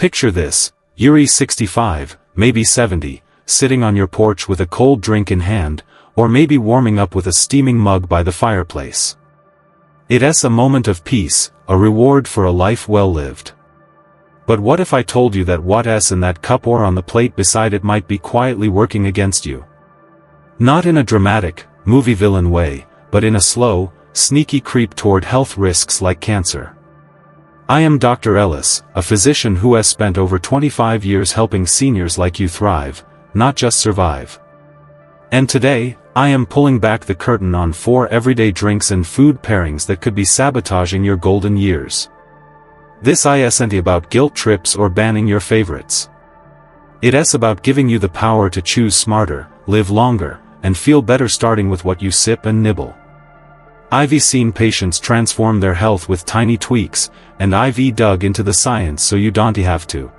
Picture this, you're 65, maybe 70, sitting on your porch with a cold drink in hand, or maybe warming up with a steaming mug by the fireplace. It's a moment of peace, a reward for a life well lived. But what if I told you that what's in that cup or on the plate beside it might be quietly working against you? Not in a dramatic, movie villain way, but in a slow, sneaky creep toward health risks like cancer. I am Dr. Ellis, a physician who has spent over 25 years helping seniors like you thrive, not just survive. And today, I am pulling back the curtain on 4 everyday drinks and food pairings that could be sabotaging your golden years. This isn't about guilt trips or banning your favorites. It's about giving you the power to choose smarter, live longer, and feel better, starting with what you sip and nibble. I've seen patients transform their health with tiny tweaks, and I've dug into the science so you don't have to.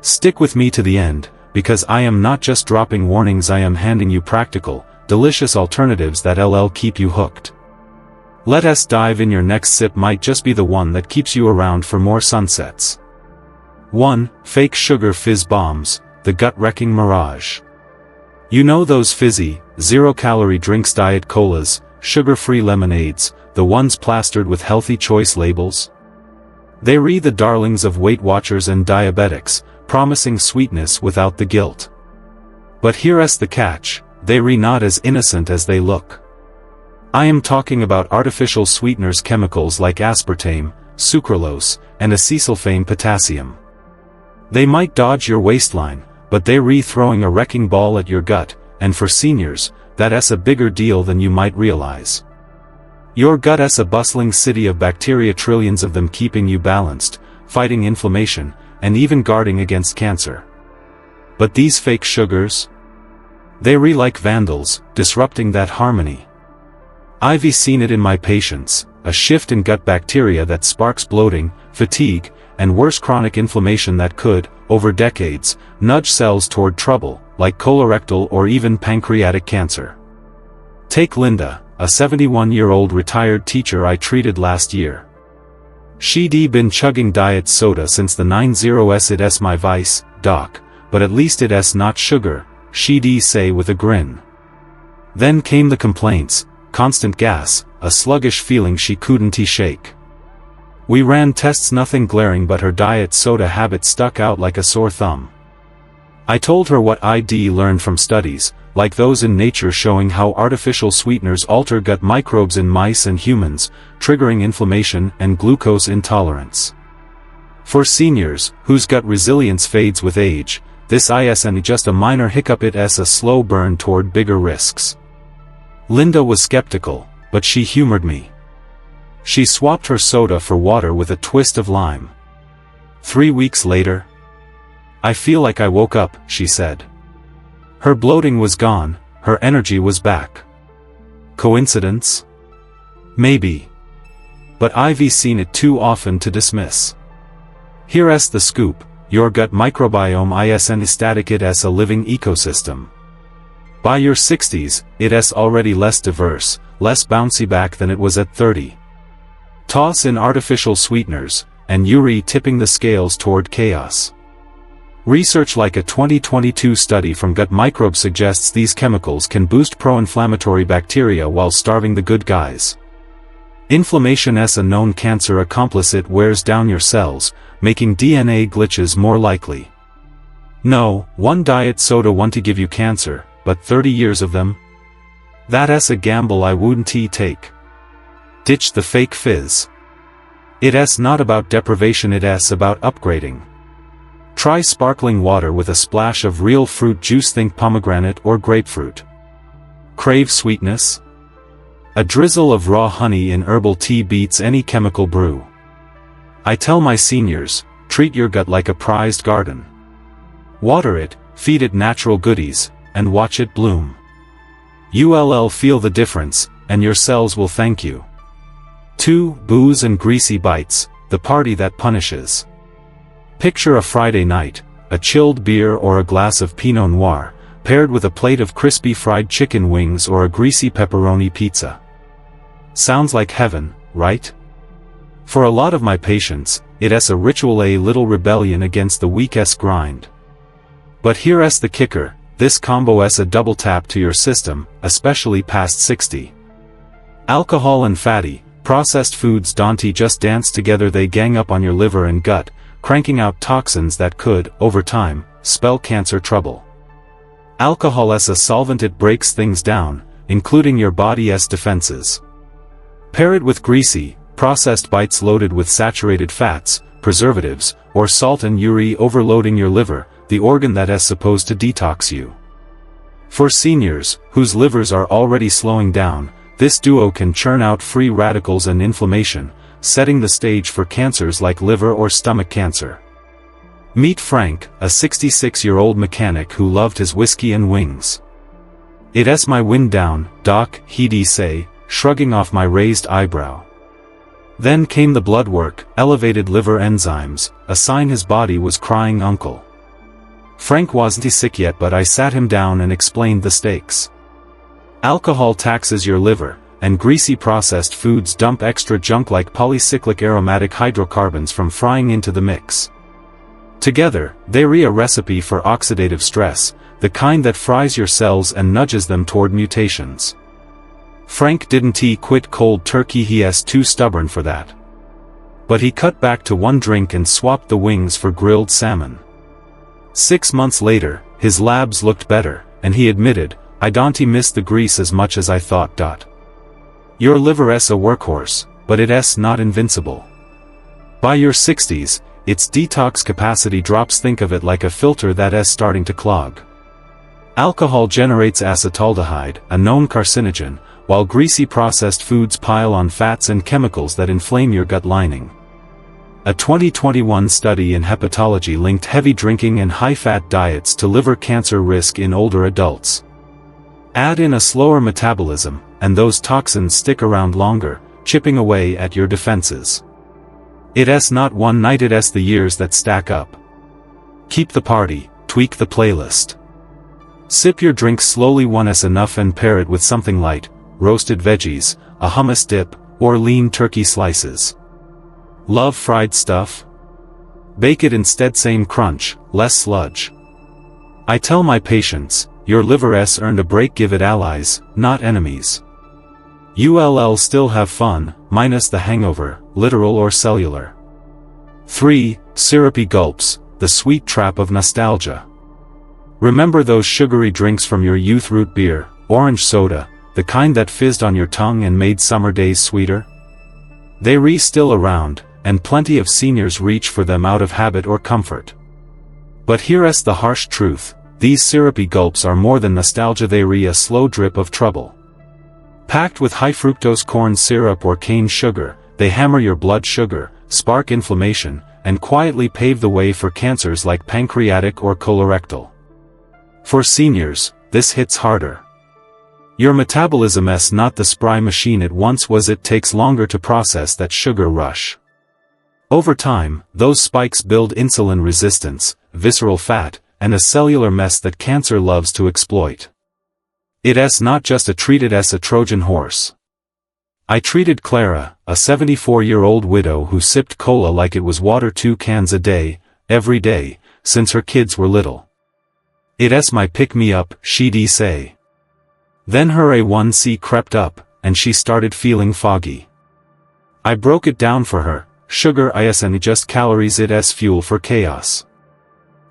Stick with me to the end, because I am not just dropping warnings, I am handing you practical, delicious alternatives that'll keep you hooked. Let us dive in. Your next sip might just be the one that keeps you around for more sunsets. 1. Fake Sugar Fizz Bombs, the gut-wrecking mirage. You know those fizzy, zero-calorie drinks, diet colas, sugar-free lemonades, the ones plastered with healthy choice labels? They're the darlings of Weight Watchers and diabetics, promising sweetness without the guilt. But here's the catch, they're not as innocent as they look. I am talking about artificial sweeteners, chemicals like aspartame, sucralose, and acesulfame potassium. They might dodge your waistline, but they're throwing a wrecking ball at your gut, and for seniors, that's a bigger deal than you might realize. Your gut's a bustling city of bacteria, trillions of them, keeping you balanced, fighting inflammation, and even guarding against cancer. But these fake sugars? They're like vandals, disrupting that harmony. I've seen it in my patients, a shift in gut bacteria that sparks bloating, fatigue, and worse, chronic inflammation that could, over decades, nudge cells toward trouble, like colorectal or even pancreatic cancer. Take Linda, a 71-year-old retired teacher I treated last year. She'd been chugging diet soda since the 90s. It's my vice, doc, but at least it's not sugar, she'd say with a grin. Then came the complaints, constant gas, a sluggish feeling she couldn't shake. We ran tests, nothing glaring, but her diet soda habit stuck out like a sore thumb. I told her what I'd learned from studies, like those in Nature, showing how artificial sweeteners alter gut microbes in mice and humans, triggering inflammation and glucose intolerance. For seniors, whose gut resilience fades with age, this isn't just a minor hiccup, it's a slow burn toward bigger risks. Linda was skeptical, but she humored me. She swapped her soda for water with a twist of lime. 3 weeks later, I feel like I woke up, she said. Her bloating was gone, her energy was back. Coincidence? Maybe. But I've seen it too often to dismiss. Here's the scoop, your gut microbiome isn't static, it's a living ecosystem. By your 60s, it's already less diverse, less bouncy back than it was at 30. Toss in artificial sweeteners, and you're tipping the scales toward chaos. Research like a 2022 study from Gut Microbes suggests these chemicals can boost pro-inflammatory bacteria while starving the good guys. Inflammation's a known cancer accomplice, it wears down your cells, making DNA glitches more likely. No, one diet soda won't give you cancer, but 30 years of them? That's a gamble I wouldn't take. Ditch the fake fizz. It's not about deprivation, it's about upgrading. Try sparkling water with a splash of real fruit juice, think pomegranate or grapefruit. Crave sweetness? A drizzle of raw honey in herbal tea beats any chemical brew. I tell my seniors, treat your gut like a prized garden. Water it, feed it natural goodies, and watch it bloom. You'll feel the difference, and your cells will thank you. 2. Booze and Greasy Bites, the party that punishes. Picture a Friday night, a chilled beer or a glass of Pinot Noir, paired with a plate of crispy fried chicken wings or a greasy pepperoni pizza. Sounds like heaven, right? For a lot of my patients, it's a ritual, a little rebellion against the week's grind. But here's the kicker, this combo's a double tap to your system, especially past 60. Alcohol and fatty, processed foods don't just dance together, they gang up on your liver and gut, cranking out toxins that could, over time, spell cancer trouble. Alcohol's a solvent, it breaks things down, including your body's defenses. Pair it with greasy, processed bites loaded with saturated fats, preservatives, or salt and urea, overloading your liver, the organ that is supposed to detox you. For seniors, whose livers are already slowing down, this duo can churn out free radicals and inflammation, setting the stage for cancers like liver or stomach cancer. Meet Frank, a 66-year-old mechanic who loved his whiskey and wings. "It's my wind down, doc," he'd say, shrugging off my raised eyebrow. Then came the blood work, elevated liver enzymes, a sign his body was crying uncle. Frank wasn't sick yet, but I sat him down and explained the stakes. Alcohol taxes your liver, and greasy processed foods dump extra junk like polycyclic aromatic hydrocarbons from frying into the mix. Together, they're a recipe for oxidative stress, the kind that fries your cells and nudges them toward mutations. Frank didn't quit cold turkey, he's too stubborn for that. But he cut back to one drink and swapped the wings for grilled salmon. 6 months later, his labs looked better, and he admitted, "I don't miss the grease as much as I thought. Your liver's a workhorse, but it's not invincible. By your 60s, its detox capacity drops. Think of it like a filter that is starting to clog. Alcohol generates acetaldehyde, a known carcinogen, while greasy processed foods pile on fats and chemicals that inflame your gut lining." A 2021 study in hepatology linked heavy drinking and high-fat diets to liver cancer risk in older adults. Add in a slower metabolism, and those toxins stick around longer, chipping away at your defenses. It's not one night, it's the years that stack up. Keep the party, tweak the playlist. Sip your drink slowly, one's enough, and pair it with something light, roasted veggies, a hummus dip, or lean turkey slices. Love fried stuff? Bake it instead, same crunch, less sludge. I tell my patients, your liver's earned a break, give it allies, not enemies. You'll still have fun, minus the hangover, literal or cellular. 3. Syrupy Gulps, the sweet trap of nostalgia. Remember those sugary drinks from your youth? Root beer, orange soda, the kind that fizzed on your tongue and made summer days sweeter? They're still around, and plenty of seniors reach for them out of habit or comfort. But here's the harsh truth, these syrupy gulps are more than nostalgia, they're a slow drip of trouble. Packed with high-fructose corn syrup or cane sugar, they hammer your blood sugar, spark inflammation, and quietly pave the way for cancers like pancreatic or colorectal. For seniors, this hits harder. Your metabolism's not the spry machine it once was, it takes longer to process that sugar rush. Over time, those spikes build insulin resistance, visceral fat, and a cellular mess that cancer loves to exploit. It's not just a treat, it's a Trojan horse. I treated Clara, a 74-year-old widow who sipped cola like it was water, 2 cans a day, every day, since her kids were little. It's my pick-me-up, she'd say. Then her A1C crept up, and she started feeling foggy. I broke it down for her, sugar isn't just calories, it's fuel for chaos.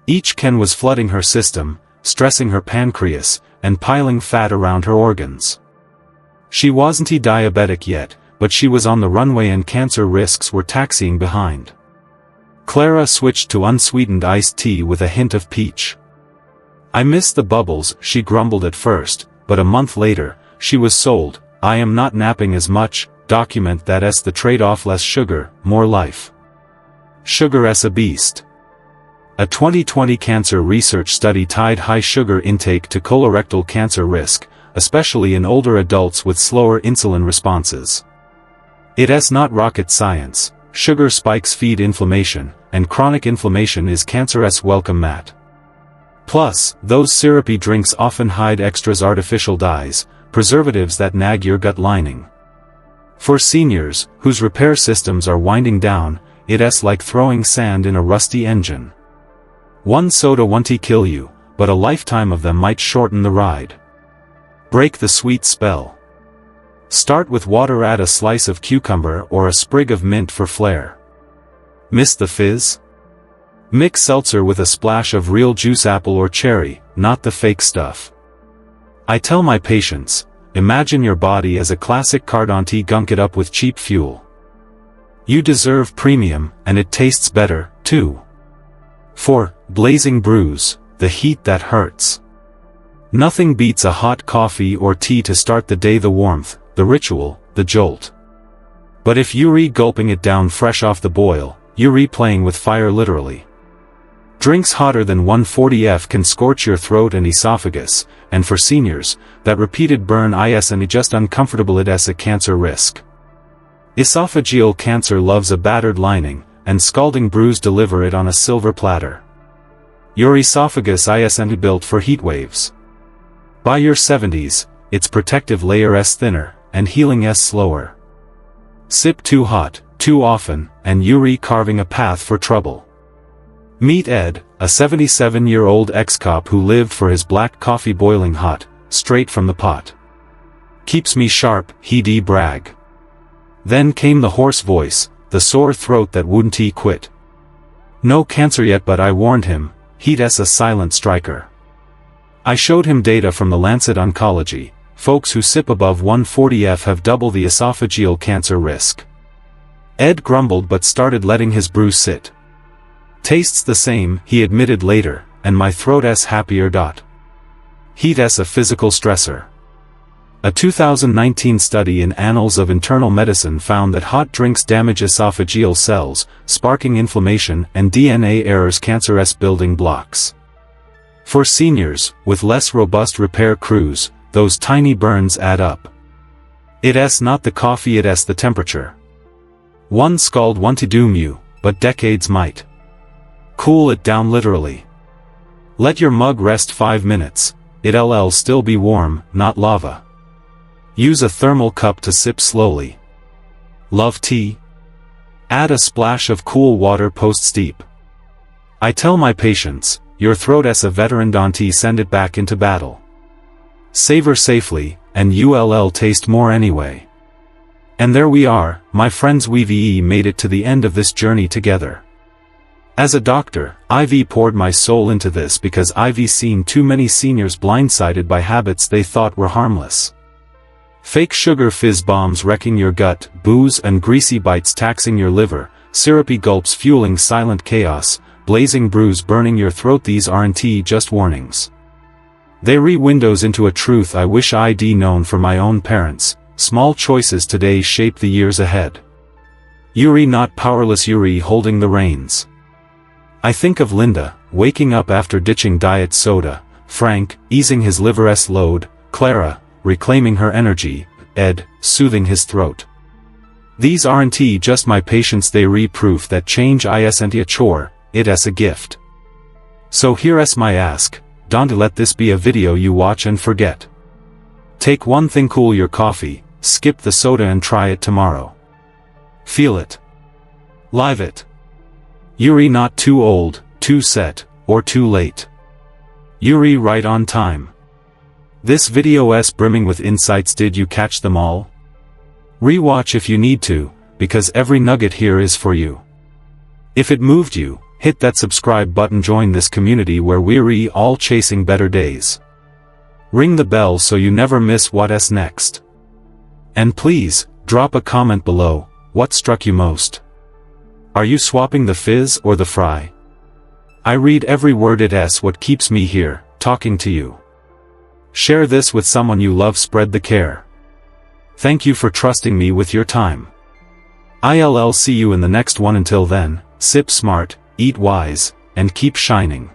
Each can was flooding her system, stressing her pancreas, and piling fat around her organs. She wasn't diabetic yet, but she was on the runway and cancer risks were taxiing behind. Clara switched to unsweetened iced tea with a hint of peach. I missed the bubbles, she grumbled at first, but a month later, she was sold. I am not napping as much, document that's the trade-off, less sugar, more life. Sugar's a beast. A 2020 cancer research study tied high sugar intake to colorectal cancer risk, especially in older adults with slower insulin responses. It's not rocket science, sugar spikes feed inflammation, and chronic inflammation is cancer's welcome mat. Plus, those syrupy drinks often hide extras, artificial dyes, preservatives that nag your gut lining. For seniors, whose repair systems are winding down, it's like throwing sand in a rusty engine. One soda won't kill you, but a lifetime of them might shorten the ride. Break the sweet spell. Start with water, add a slice of cucumber or a sprig of mint for flair. Miss the fizz? Mix seltzer with a splash of real juice, apple or cherry, not the fake stuff. I tell my patients, imagine your body as a classic car, don't gunk it up with cheap fuel. You deserve premium, and it tastes better, too. 4. Blazing Brews, the heat that hurts. Nothing beats a hot coffee or tea to start the day, the warmth, the ritual, the jolt. But if you're gulping it down fresh off the boil, you're playing with fire literally. Drinks hotter than 140°F can scorch your throat and esophagus, and for seniors, that repeated burn isn't just uncomfortable, it's a cancer risk. Esophageal cancer loves a battered lining, and scalding brews deliver it on a silver platter. Your esophagus isn't built for heat waves. By your 70s, its protective layer is thinner, and healing is slower. Sip too hot, too often, and you're carving a path for trouble. Meet Ed, a 77-year-old ex-cop who lived for his black coffee boiling hot, straight from the pot. Keeps me sharp, he'd brag. Then came the hoarse voice, the sore throat that wouldn't quit. No cancer yet, but I warned him, he'd a silent striker. I showed him data from the Lancet Oncology. Folks who sip above 140°F have double the esophageal cancer risk. Ed grumbled but started letting his brew sit. Tastes the same, he admitted later, and my throat's happier. Heat's a physical stressor. A 2019 study in Annals of Internal Medicine found that hot drinks damage esophageal cells, sparking inflammation and DNA errors, cancerous building blocks. For seniors, with less robust repair crews, those tiny burns add up. It's not the coffee, it's the temperature. One scald won't doom you, but decades might. Cool it down literally. Let your mug rest 5 minutes, it'll still be warm, not lava. Use a thermal cup to sip slowly. Love tea? Add a splash of cool water post-steep. I tell my patients, your throat's a veteran, don't send it back into battle. Savor safely, and you'll taste more anyway. And there we are, my friends, we've made it to the end of this journey together. As a doctor, I've poured my soul into this because I've seen too many seniors blindsided by habits they thought were harmless. Fake Sugar Fizz Bombs wrecking your gut, booze and Greasy Bites taxing your liver, Syrupy Gulps fueling silent chaos, Blazing Brews burning your throat. These aren't just warnings. They windows into a truth I wish I'd known for my own parents. Small choices today shape the years ahead. You're not powerless, you're holding the reins. I think of Linda, waking up after ditching diet soda, Frank, easing his liver's load, Clara, reclaiming her energy, Ed, soothing his throat. These aren't just my patients, they proof that change isn't a chore, it's a gift. So here's my ask, don't let this be a video you watch and forget. Take one thing, cool your coffee, skip the soda and try it tomorrow. Feel it. Live it. You're not too old, too set, or too late. You're right on time. This video's brimming with insights. Did you catch them all? Rewatch if you need to, because every nugget here is for you. If it moved you, hit that subscribe button, join this community where we're all chasing better days. Ring the bell so you never miss what's next. And please, drop a comment below, what struck you most? Are you swapping the fizz or the fry? I read every word, it's what keeps me here, talking to you. Share this with someone you love, spread the care. Thank you for trusting me with your time. I'll see you in the next one. Until then, sip smart, eat wise, and keep shining.